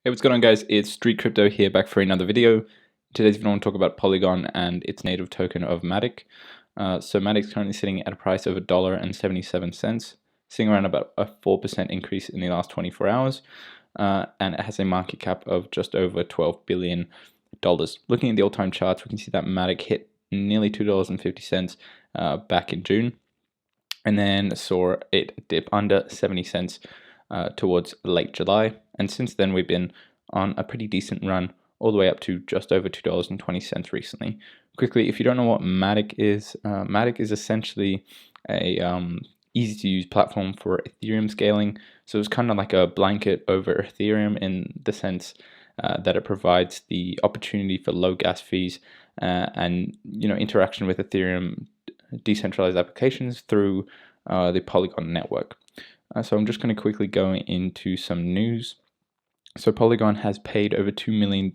Hey, what's going on, guys? It's Street Crypto here, back for another video. Today's video I want to talk about Polygon and its native token of Matic. So Matic's currently sitting at a price of $1.77, sitting around about a 4% increase in the last 24 hours, and it has a market cap of just over $12 billion. Looking at the all-time charts, we can see that Matic hit nearly $2.50 back in June, and then saw it dip under 70 cents towards late July. And since then, we've been on a pretty decent run all the way up to just over $2.20 recently. Quickly, if you don't know what Matic is essentially a easy to use platform for Ethereum scaling. So it's kind of like a blanket over Ethereum in the sense that it provides the opportunity for low gas fees and interaction with Ethereum decentralized applications through the Polygon network. So I'm just going to quickly go into some news. So Polygon has paid over $2 million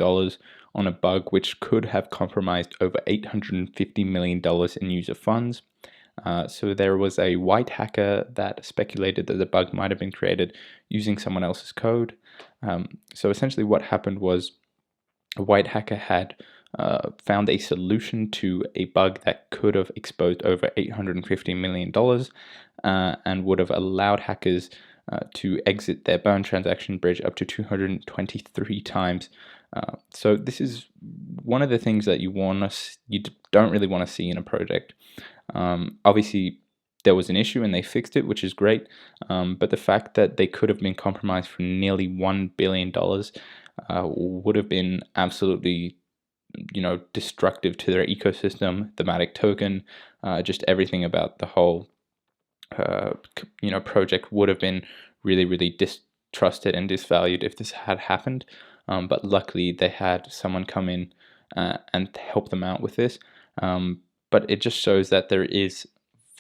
on a bug which could have compromised over $850 million in user funds. So there was a white hacker that speculated that the bug might have been created using someone else's code. So essentially what happened was a white hacker had found a solution to a bug that could have exposed over $850 million and would have allowed hackers to exit their burn transaction bridge up to 223 times. So this is one of the things that you don't really want to see in a project. Obviously, there was an issue and they fixed it, which is great. But the fact that they could have been compromised for nearly $1 billion would have been absolutely destructive to their ecosystem, the Matic token, just everything about the whole project would have been really distrusted and disvalued if this had happened. But luckily they had someone come in and help them out with this. But it just shows that there is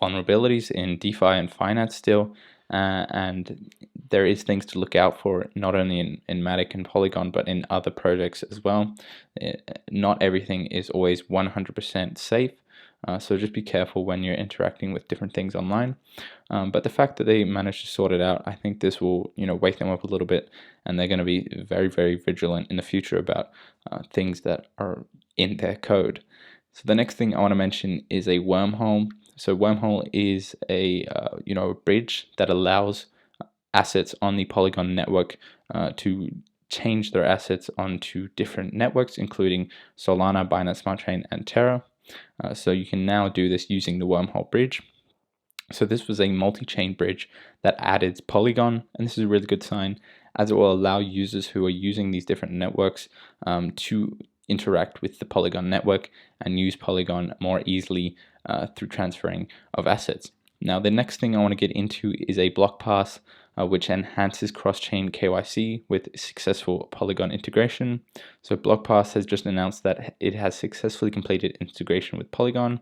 vulnerabilities in DeFi and finance still, and there is things to look out for, not only in Matic and Polygon, but in other projects as well. Not everything is always 100% safe, so just be careful when you're interacting with different things online. But the fact that they managed to sort it out, I think this will wake them up a little bit, and they're going to be very vigilant in the future about things that are in their code. So the next thing I want to mention is a wormhole. So wormhole is a bridge that allows assets on the Polygon network to change their assets onto different networks, including Solana, Binance Smart Chain, and Terra. So you can now do this using the wormhole bridge. So this was a multi-chain bridge that added Polygon, and this is a really good sign, as it will allow users who are using these different networks to interact with the Polygon network and use Polygon more easily through transferring of assets. Now, the next thing I want to get into is a block pass which enhances cross-chain KYC with successful Polygon integration. So BlockPass has just announced that it has successfully completed integration with Polygon.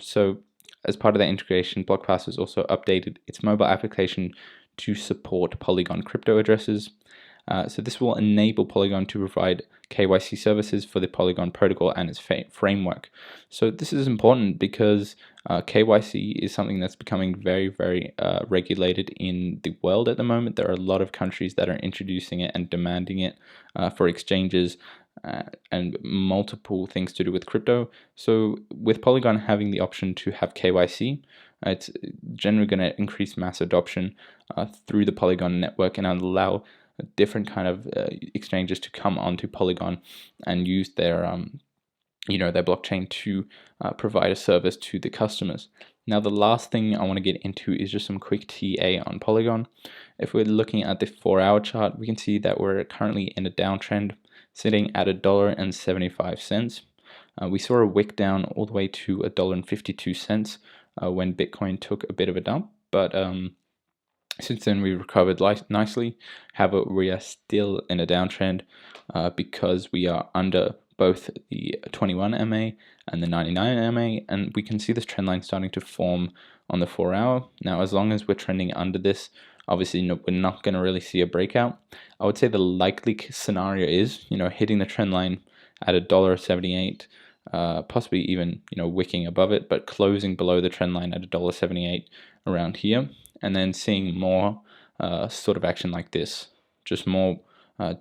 So as part of that integration, BlockPass has also updated its mobile application to support Polygon crypto addresses. So this will enable Polygon to provide KYC services for the Polygon protocol and its framework. So this is important because KYC is something that's becoming very regulated in the world at the moment. There are a lot of countries that are introducing it and demanding it for exchanges and multiple things to do with crypto. So with Polygon having the option to have KYC, it's generally going to increase mass adoption through the Polygon network and allow different kind of exchanges to come onto Polygon and use their their blockchain to provide a service to the customers. Now, the last thing I want to get into is just some quick TA on Polygon. If we're looking at the 4-hour chart, we can see that we're currently in a downtrend, sitting at $1.75. We saw a wick down all the way to $1.52 when Bitcoin took a bit of a dump, but since then, we recovered nicely. However, we are still in a downtrend because we are under both the 21 MA and the 99 MA, and we can see this trend line starting to form on the 4-hour. Now, as long as we're trending under this, obviously we're not going to really see a breakout. I would say the likely scenario is hitting the trend line at $1.78, possibly even wicking above it, but closing below the trend line at $1.78 around here, and then seeing more sort of action like this, just more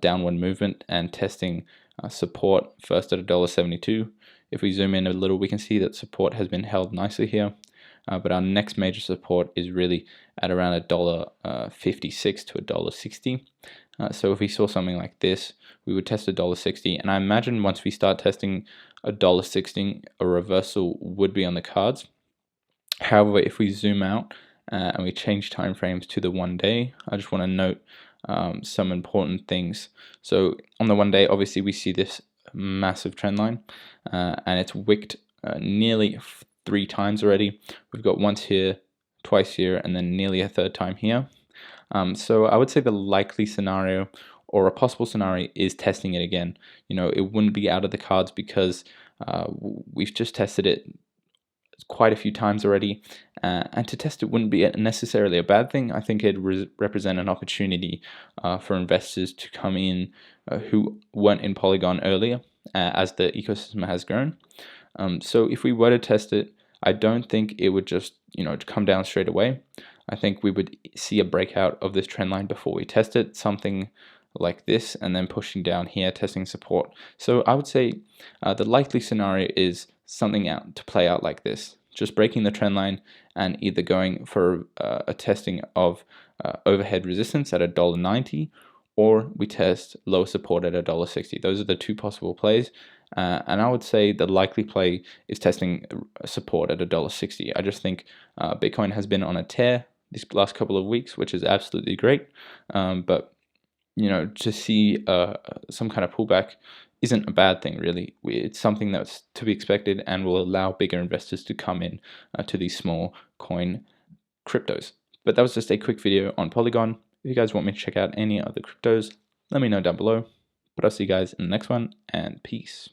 downward movement and testing support first at $1.72. If we zoom in a little, we can see that support has been held nicely here. But our next major support is really at around $1.56 to $1.60. So if we saw something like this, we would test $1.60, and I imagine once we start testing $1.60, a reversal would be on the cards. However, if we zoom out and we change time frames to the 1 day, I just want to note some important things. So on the 1 day, obviously we see this massive trend line, and it's wicked nearly 3 times already. We've got once here, twice here, and then nearly a third time here. So I would say the likely scenario or a possible scenario is testing it again. It wouldn't be out of the cards because we've just tested it quite a few times already, and to test it wouldn't be necessarily a bad thing. I think it'd represent an opportunity for investors to come in who weren't in Polygon earlier as the ecosystem has grown. So if we were to test it, I don't think it would just come down straight away. I think we would see a breakout of this trend line before we test it, something like this, and then pushing down here, testing support. So I would say the likely scenario is something out to play out like this, just breaking the trend line and either going for a testing of overhead resistance at $1.90, or we test lower support at $1.60. Those are the two possible plays. And I would say the likely play is testing support at $1.60. I just think Bitcoin has been on a tear these last couple of weeks, which is absolutely great. But to see some kind of pullback isn't a bad thing, really. It's something that's to be expected and will allow bigger investors to come in to these small coin cryptos. But that was just a quick video on Polygon. If you guys want me to check out any other cryptos, let me know down below. But I'll see you guys in the next one, and peace.